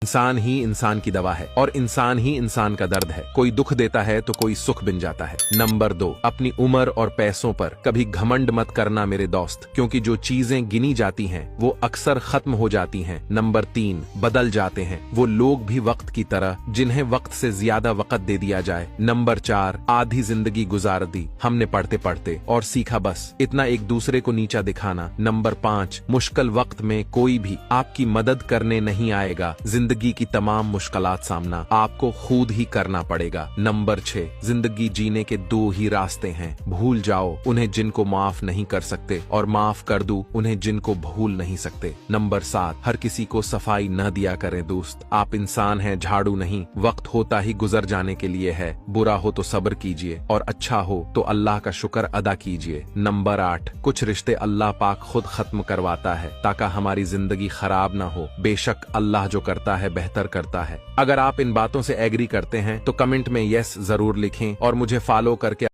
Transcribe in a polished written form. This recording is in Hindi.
इंसान ही इंसान की दवा है और इंसान ही इंसान का दर्द है। कोई दुख देता है तो कोई सुख बिन जाता है। नंबर 2, अपनी उम्र और पैसों पर कभी घमंड मत करना मेरे दोस्त, क्योंकि जो चीजें गिनी जाती हैं वो अक्सर खत्म हो जाती हैं। नंबर 3, बदल जाते हैं वो लोग भी वक्त की तरह जिन्हें वक्त से ज्यादा वक्त दे दिया जाए। नंबर 4, आधी जिंदगी गुजार दी हमने पढ़ते पढ़ते और सीखा बस इतना एक दूसरे को नीचा दिखाना। नंबर 5, मुश्किल वक्त में कोई भी आपकी मदद करने नहीं आएगा। जिंदगी की तमाम मुश्किलात सामना आपको खुद ही करना पड़ेगा। नंबर 6, जिंदगी जीने के 2 ही रास्ते हैं, भूल जाओ उन्हें जिनको माफ नहीं कर सकते और माफ कर दो उन्हें जिनको भूल नहीं सकते। नंबर 7, हर किसी को सफाई न दिया करें दोस्त, आप इंसान हैं झाड़ू नहीं। वक्त होता ही गुजर जाने के लिए है, बुरा हो तो सब्र कीजिए और अच्छा हो तो अल्लाह का शुक्र अदा कीजिए। नंबर 8, कुछ रिश्ते अल्लाह पाक खुद खत्म करवाता है ताकि हमारी जिंदगी खराब ना हो। बेशक अल्लाह जो करता है बेहतर करता है। अगर आप इन बातों से एग्री करते हैं तो कमेंट में यस जरूर लिखें और मुझे फॉलो करके